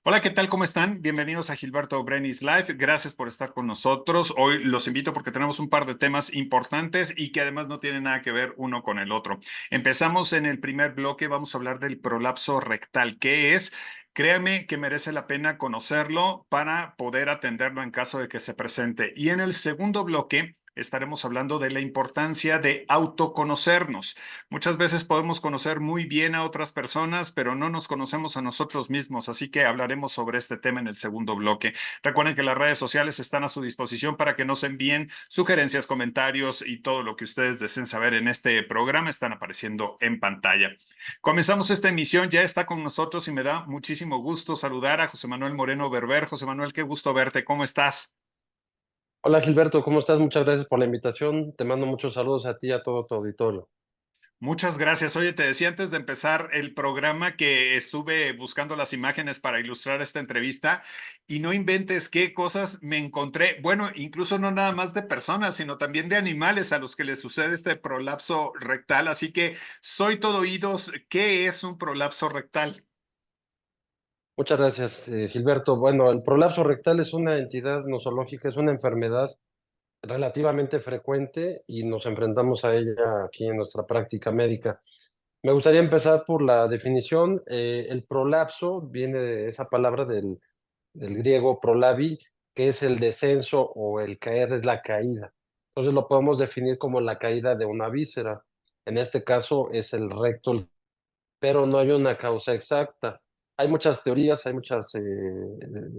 Hola, ¿qué tal? ¿Cómo están? Bienvenidos a Gilberto Brenis Live. Gracias por estar con nosotros. Hoy los invito porque tenemos un par de temas importantes y que además no tienen nada que ver uno con el otro. Empezamos en el primer bloque, vamos a hablar del prolapso rectal. ¿Qué es? Créame que merece la pena conocerlo para poder atenderlo en caso de que se presente. Y en el segundo bloque estaremos hablando de la importancia de autoconocernos. Muchas veces podemos conocer muy bien a otras personas, pero no nos conocemos a nosotros mismos, así que hablaremos sobre este tema en el segundo bloque. Recuerden que las redes sociales están a su disposición para que nos envíen sugerencias, comentarios y todo lo que ustedes deseen saber en este programa están apareciendo en pantalla. Comenzamos esta emisión, ya está con nosotros y me da muchísimo gusto saludar a José Manuel Moreno Berber. José Manuel, qué gusto verte, ¿cómo estás? Hola Gilberto, ¿cómo estás? Muchas gracias por la invitación. Te mando muchos saludos a ti y a todo tu auditorio. Muchas gracias. Oye, te decía antes de empezar el programa que estuve buscando las imágenes para ilustrar esta entrevista y no inventes qué cosas me encontré. Bueno, incluso no nada más de personas, sino también de animales a los que les sucede este prolapso rectal. Así que soy todo oídos. ¿Qué es un prolapso rectal? Muchas gracias, Gilberto. Bueno, el prolapso rectal es una entidad nosológica, es una enfermedad relativamente frecuente y nos enfrentamos a ella aquí en nuestra práctica médica. Me gustaría empezar por la definición. El prolapso viene de esa palabra del griego prolabi, que es el descenso o el caer, es la caída. Entonces lo podemos definir como la caída de una víscera. En este caso es el recto, pero no hay una causa exacta. Hay muchas teorías, hay muchas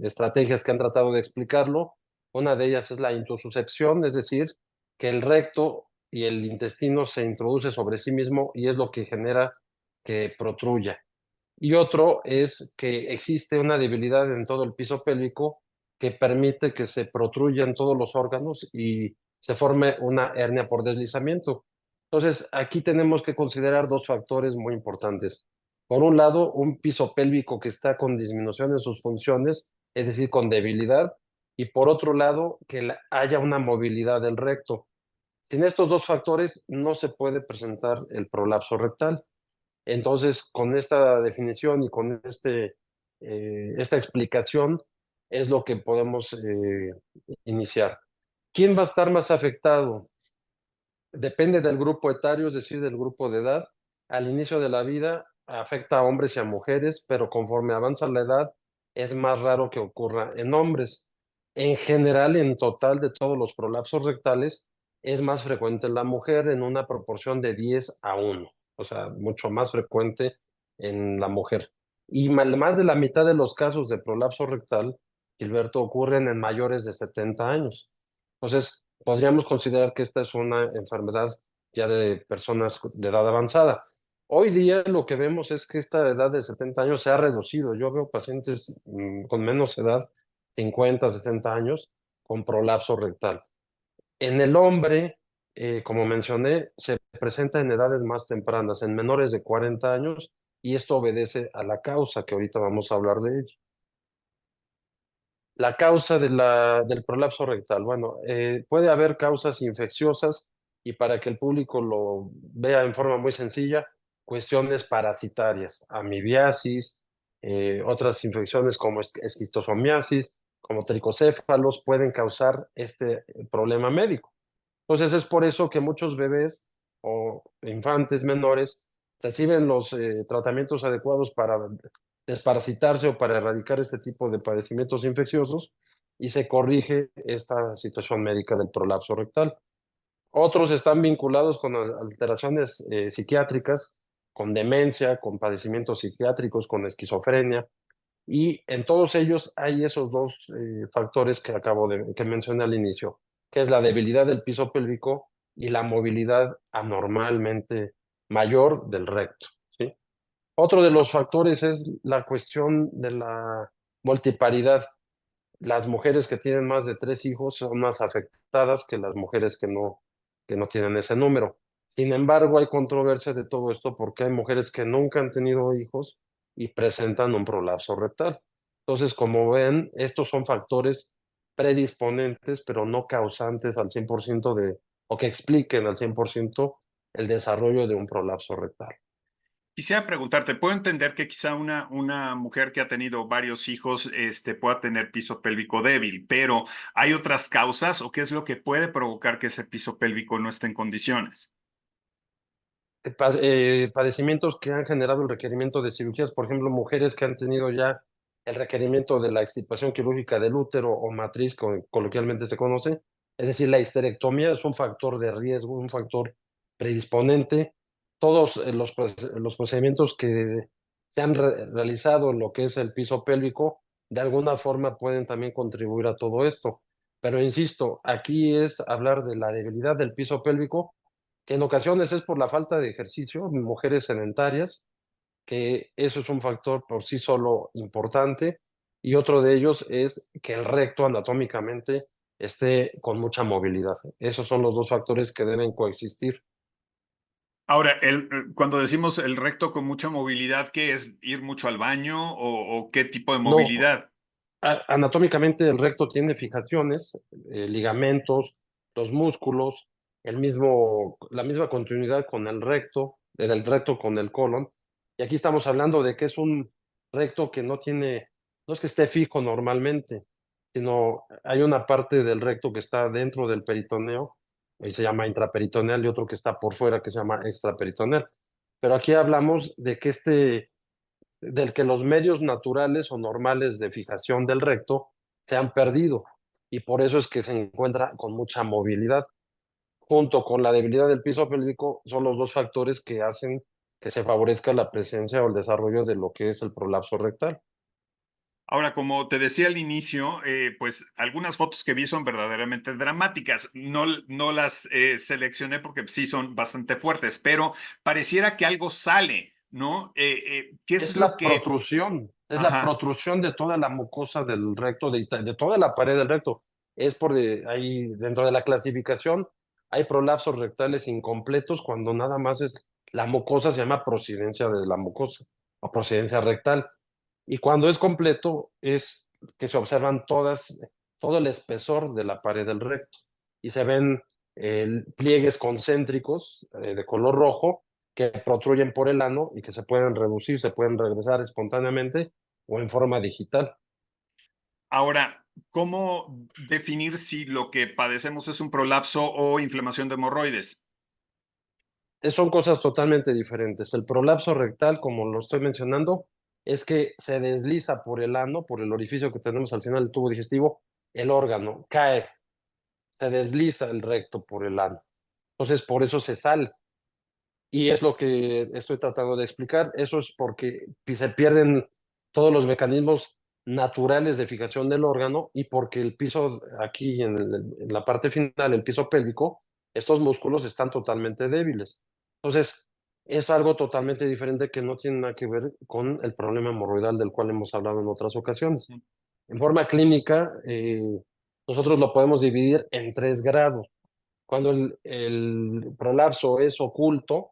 estrategias que han tratado de explicarlo. Una de ellas es la intususcepción, es decir, que el recto y el intestino se introduce sobre sí mismo y es lo que genera que protruya. Y otro es que existe una debilidad en todo el piso pélvico que permite que se protruyan todos los órganos y se forme una hernia por deslizamiento. Entonces, aquí tenemos que considerar dos factores muy importantes. Por un lado, un piso pélvico que está con disminución en sus funciones, es decir, con debilidad, y por otro lado, que haya una movilidad del recto. Sin estos dos factores, no se puede presentar el prolapso rectal. Entonces, con esta definición y con esta explicación es lo que podemos iniciar. ¿Quién va a estar más afectado? Depende del grupo etario, es decir, del grupo de edad. Al inicio de la vida afecta a hombres y a mujeres, pero conforme avanza la edad es más raro que ocurra en hombres. En general, en total de todos los prolapsos rectales, es más frecuente en la mujer en una proporción de 10 a 1, o sea, mucho más frecuente en la mujer. Y más de la mitad de los casos de prolapso rectal, Gilberto, ocurren en mayores de 70 años. Entonces, podríamos considerar que esta es una enfermedad ya de personas de edad avanzada. Hoy día lo que vemos es que esta edad de 70 años se ha reducido. Yo veo pacientes con menos edad, 50, 60 años, con prolapso rectal. En el hombre, como mencioné, se presenta en edades más tempranas, en menores de 40 años, y esto obedece a la causa que ahorita vamos a hablar de ella. La causa del prolapso rectal. Bueno, puede haber causas infecciosas y para que el público lo vea en forma muy sencilla, cuestiones parasitarias, amibiasis, otras infecciones como esquistosomiasis, como tricocéfalos, pueden causar este problema médico. Entonces es por eso que muchos bebés o infantes menores reciben los tratamientos adecuados para desparasitarse o para erradicar este tipo de padecimientos infecciosos y se corrige esta situación médica del prolapso rectal. Otros están vinculados con alteraciones psiquiátricas, con demencia, con padecimientos psiquiátricos, con esquizofrenia, y en todos ellos hay esos dos factores que mencioné al inicio, que es la debilidad del piso pélvico y la movilidad anormalmente mayor del recto, ¿sí? Otro de los factores es la cuestión de la multiparidad. Las mujeres que tienen más de 3 hijos son más afectadas que las mujeres que no tienen ese número. Sin embargo, hay controversia de todo esto porque hay mujeres que nunca han tenido hijos y presentan un prolapso rectal. Entonces, como ven, estos son factores predisponentes, pero no causantes al 100% o que expliquen al 100% el desarrollo de un prolapso rectal. Quisiera preguntarte, puedo entender que quizá una mujer que ha tenido varios hijos pueda tener piso pélvico débil, pero ¿hay otras causas o qué es lo que puede provocar que ese piso pélvico no esté en condiciones? Padecimientos que han generado el requerimiento de cirugías, por ejemplo, mujeres que han tenido ya el requerimiento de la extirpación quirúrgica del útero o matriz, como coloquialmente se conoce, es decir, la histerectomía es un factor de riesgo, un factor predisponente. Todos los procedimientos que se han realizado en lo que es el piso pélvico, de alguna forma pueden también contribuir a todo esto. Pero insisto, aquí es hablar de la debilidad del piso pélvico, que en ocasiones es por la falta de ejercicio, mujeres sedentarias, que eso es un factor por sí solo importante, y otro de ellos es que el recto anatómicamente esté con mucha movilidad. Esos son los dos factores que deben coexistir. Ahora, cuando decimos el recto con mucha movilidad, ¿qué es? ¿Ir mucho al baño o qué tipo de No, movilidad? anatómicamente el recto tiene fijaciones, ligamentos, los músculos, la misma continuidad con el recto, del recto con el colon. Y aquí estamos hablando de que es un recto que no es que esté fijo normalmente, sino hay una parte del recto que está dentro del peritoneo, y se llama intraperitoneal, y otro que está por fuera que se llama extraperitoneal. Pero aquí hablamos de que del que los medios naturales o normales de fijación del recto se han perdido, y por eso es que se encuentra con mucha movilidad. Junto con la debilidad del piso pélvico son los dos factores que hacen que se favorezca la presencia o el desarrollo de lo que es el prolapso rectal. Ahora, como te decía al inicio, pues algunas fotos que vi son verdaderamente dramáticas. No las seleccioné porque sí son bastante fuertes, pero pareciera que algo sale, ¿no? ¿Qué es lo que... Es la Ajá. protrusión de toda la mucosa del recto, de toda la pared del recto. Ahí, dentro de la clasificación, hay prolapsos rectales incompletos cuando nada más es la mucosa, se llama prosidencia de la mucosa o prosidencia rectal. Y cuando es completo, es que se observan todo el espesor de la pared del recto y se ven pliegues concéntricos de color rojo que protruyen por el ano y que se pueden reducir, se pueden regresar espontáneamente o en forma digital. Ahora, ¿cómo definir si lo que padecemos es un prolapso o inflamación de hemorroides? Son cosas totalmente diferentes. El prolapso rectal, como lo estoy mencionando, es que se desliza por el ano, por el orificio que tenemos al final del tubo digestivo, el órgano, cae, se desliza el recto por el ano. Entonces, por eso se sale. Y es lo que estoy tratando de explicar. Eso es porque se pierden todos los mecanismos naturales de fijación del órgano, y porque el piso aquí en la parte final, el piso pélvico, estos músculos están totalmente débiles. Entonces, es algo totalmente diferente que no tiene nada que ver con el problema hemorroidal del cual hemos hablado en otras ocasiones. En forma clínica, nosotros lo podemos dividir en 3 grados. Cuando el prolapso es oculto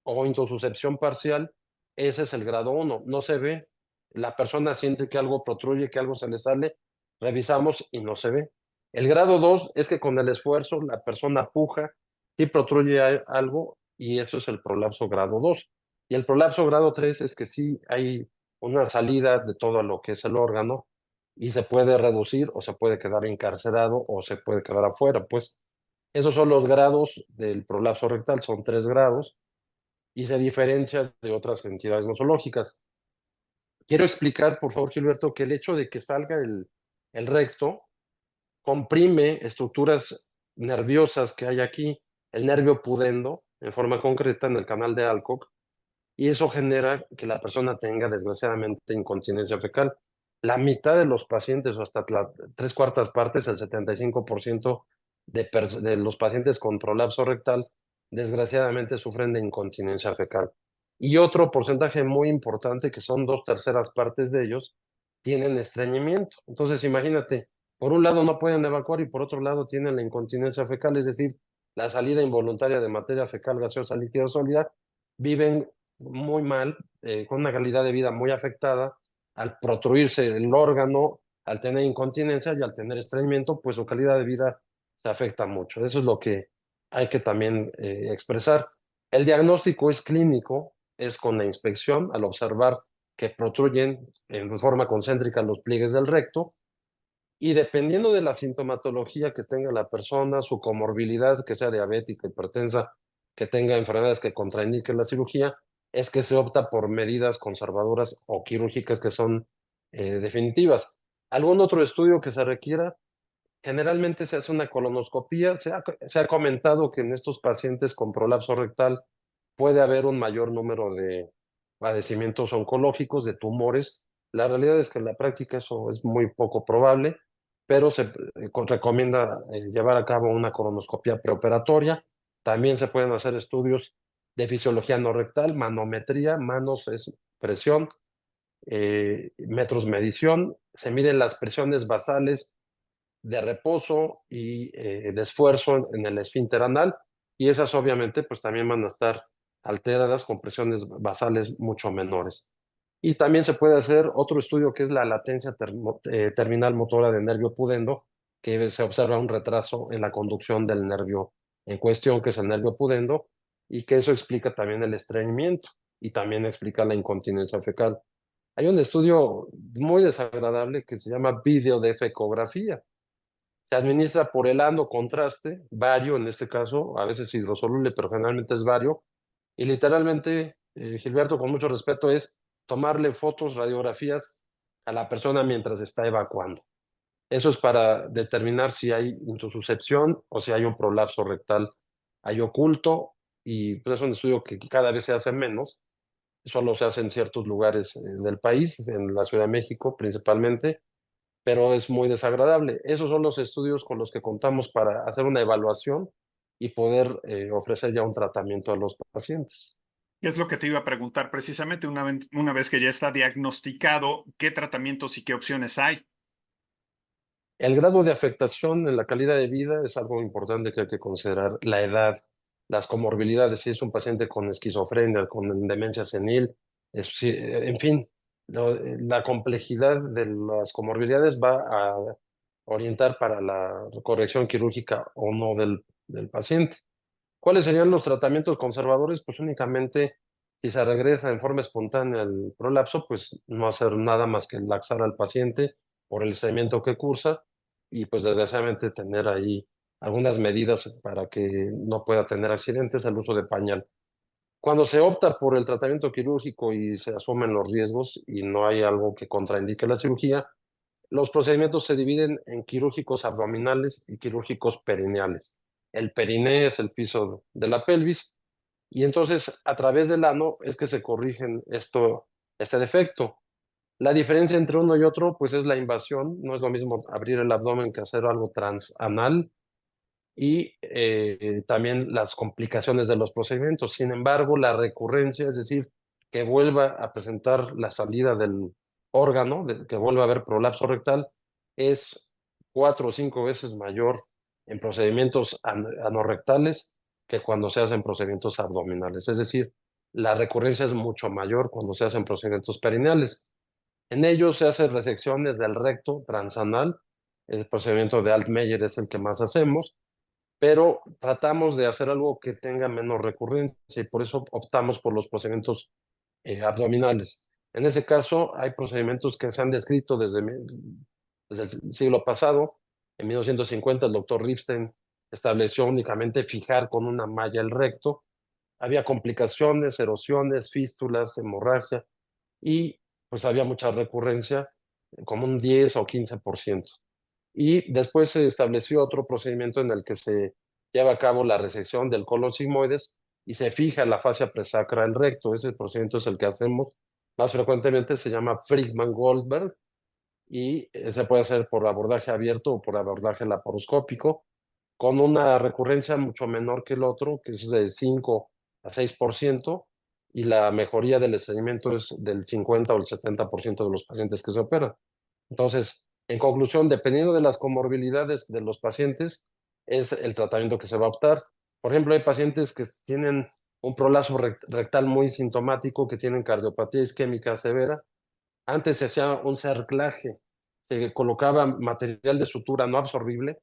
o intususcepción parcial, ese es el grado 1. No se ve, la persona siente que algo protruye, que algo se le sale, revisamos y no se ve. El grado 2 es que con el esfuerzo la persona puja, sí protruye algo, y eso es el prolapso grado 2. Y el prolapso grado 3 es que sí hay una salida de todo lo que es el órgano y se puede reducir o se puede quedar encarcerado o se puede quedar afuera, pues. Esos son los grados del prolapso rectal, son 3 grados, y se diferencia de otras entidades nosológicas. Quiero explicar, por favor, Gilberto, que el hecho de que salga el recto comprime estructuras nerviosas que hay aquí, el nervio pudendo, en forma concreta, en el canal de Alcock, y eso genera que la persona tenga, desgraciadamente, incontinencia fecal. La mitad de los pacientes, o hasta 3/4 partes, el 75% de los pacientes con prolapso rectal, desgraciadamente sufren de incontinencia fecal. Y otro porcentaje muy importante, que son 2/3 partes de ellos, tienen estreñimiento. Entonces, imagínate, por un lado no pueden evacuar y por otro lado tienen la incontinencia fecal, es decir, la salida involuntaria de materia fecal, gaseosa, líquida o sólida. Viven muy mal, con una calidad de vida muy afectada, al protruirse el órgano, al tener incontinencia y al tener estreñimiento, pues su calidad de vida se afecta mucho. Eso es lo que hay que también expresar. El diagnóstico es clínico, es con la inspección, al observar que protruyen en forma concéntrica los pliegues del recto, y dependiendo de la sintomatología que tenga la persona, su comorbilidad, que sea diabética, hipertensa, que tenga enfermedades que contraindiquen la cirugía, es que se opta por medidas conservadoras o quirúrgicas que son definitivas. ¿Algún otro estudio que se requiera? Generalmente se hace una colonoscopía. Se ha comentado que en estos pacientes con prolapso rectal puede haber un mayor número de padecimientos oncológicos, de tumores. La realidad es que en la práctica eso es muy poco probable, pero se recomienda llevar a cabo una colonoscopia preoperatoria. También se pueden hacer estudios de fisiología no rectal, manometría, manos es presión, metros medición. Se miden las presiones basales de reposo y de esfuerzo en el esfínter anal, y esas obviamente pues también van a estar alteradas con presiones basales mucho menores. Y también se puede hacer otro estudio que es la latencia terminal motora del nervio pudendo, que se observa un retraso en la conducción del nervio en cuestión, que es el nervio pudendo, y que eso explica también el estreñimiento y también explica la incontinencia fecal. Hay un estudio muy desagradable que se llama video de ecografía. Se administra por el ano contraste, bario en este caso, a veces hidrosoluble, pero generalmente es bario. Y literalmente, Gilberto, con mucho respeto, es tomarle fotos, radiografías a la persona mientras está evacuando. Eso es para determinar si hay intususcepción o si hay un prolapso rectal ahí oculto. Y pues es un estudio que cada vez se hace menos. Solo se hace en ciertos lugares del país, en la Ciudad de México principalmente, pero es muy desagradable. Esos son los estudios con los que contamos para hacer una evaluación y poder ofrecer ya un tratamiento a los pacientes. ¿Qué es lo que te iba a preguntar? Precisamente una vez que ya está diagnosticado, ¿qué tratamientos y qué opciones hay? El grado de afectación en la calidad de vida es algo importante que hay que considerar. La edad, las comorbilidades, si es un paciente con esquizofrenia, con demencia senil, en fin, la complejidad de las comorbilidades va a orientar para la corrección quirúrgica o no del paciente. ¿Cuáles serían los tratamientos conservadores? Pues únicamente si se regresa en forma espontánea el prolapso, pues no hacer nada más que laxar al paciente por el estreñimiento que cursa y pues desgraciadamente tener ahí algunas medidas para que no pueda tener accidentes, el uso de pañal. Cuando se opta por el tratamiento quirúrgico y se asumen los riesgos y no hay algo que contraindique la cirugía, los procedimientos se dividen en quirúrgicos abdominales y quirúrgicos perineales. El periné es el piso de la pelvis y entonces a través del ano es que se corrigen este defecto. La diferencia entre uno y otro pues es la invasión. No es lo mismo abrir el abdomen que hacer algo transanal y también las complicaciones de los procedimientos. Sin embargo, la recurrencia, es decir, que vuelva a presentar la salida del órgano, que vuelva a haber prolapso rectal, es 4 o 5 veces mayor en procedimientos anorrectales que cuando se hacen procedimientos abdominales. Es decir, la recurrencia es mucho mayor cuando se hacen procedimientos perineales. En ellos se hacen resecciones del recto transanal. El procedimiento de Altmeyer es el que más hacemos, pero tratamos de hacer algo que tenga menos recurrencia y por eso optamos por los procedimientos abdominales. En ese caso, hay procedimientos que se han descrito desde el siglo pasado. En 1950, el doctor Ripstein estableció únicamente fijar con una malla el recto. Había complicaciones, erosiones, fístulas, hemorragia y pues había mucha recurrencia, como un 10 o 15%. Y después se estableció otro procedimiento en el que se lleva a cabo la resección del colon sigmoides y se fija la fascia presacra del recto. Ese procedimiento es el que hacemos más frecuentemente, se llama Friedman-Goldberg y se puede hacer por abordaje abierto o por abordaje laparoscópico, con una recurrencia mucho menor que el otro, que es de 5 a 6%, y la mejoría del estreñimiento es del 50 o el 70% de los pacientes que se operan. Entonces, en conclusión, dependiendo de las comorbilidades de los pacientes, es el tratamiento que se va a optar. Por ejemplo, hay pacientes que tienen un prolapso rectal muy sintomático, que tienen cardiopatía isquémica severa. Antes se hacía un cerclaje, se colocaba material de sutura no absorbible,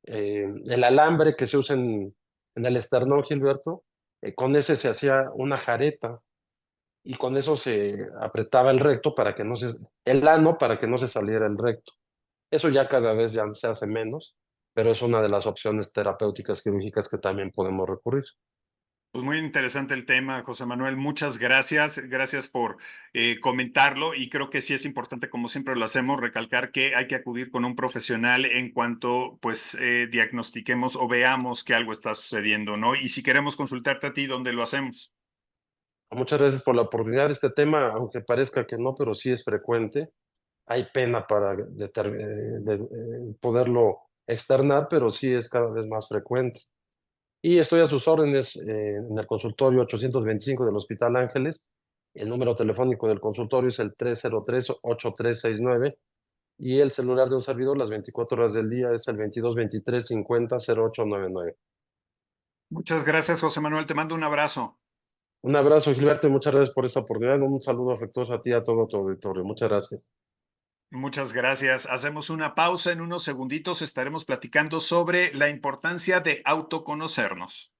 el alambre que se usa en el esternón, Gilberto, con ese se hacía una jareta y con eso se apretaba el recto para que no se, el ano para que no se saliera el recto. Eso ya cada vez ya se hace menos, pero es una de las opciones terapéuticas quirúrgicas que también podemos recurrir. Pues muy interesante el tema, José Manuel. Muchas gracias. Gracias por comentarlo y creo que sí es importante, como siempre lo hacemos, recalcar que hay que acudir con un profesional en cuanto pues diagnostiquemos o veamos que algo está sucediendo, ¿no? Y si queremos consultarte a ti, ¿dónde lo hacemos? Muchas gracias por la oportunidad. Este tema, aunque parezca que no, pero sí es frecuente. Hay pena para poderlo externar, pero sí es cada vez más frecuente. Y estoy a sus órdenes en el consultorio 825 del Hospital Ángeles. El número telefónico del consultorio es el 303-8369 y el celular de un servidor las 24 horas del día es el 22 23 50 0899. Muchas gracias, José Manuel. Te mando un abrazo. Un abrazo, Gilberto, y muchas gracias por esta oportunidad. Un saludo afectuoso a ti y a todo tu auditorio. Muchas gracias. Muchas gracias. Hacemos una pausa. En unos segunditos estaremos platicando sobre la importancia de autoconocernos.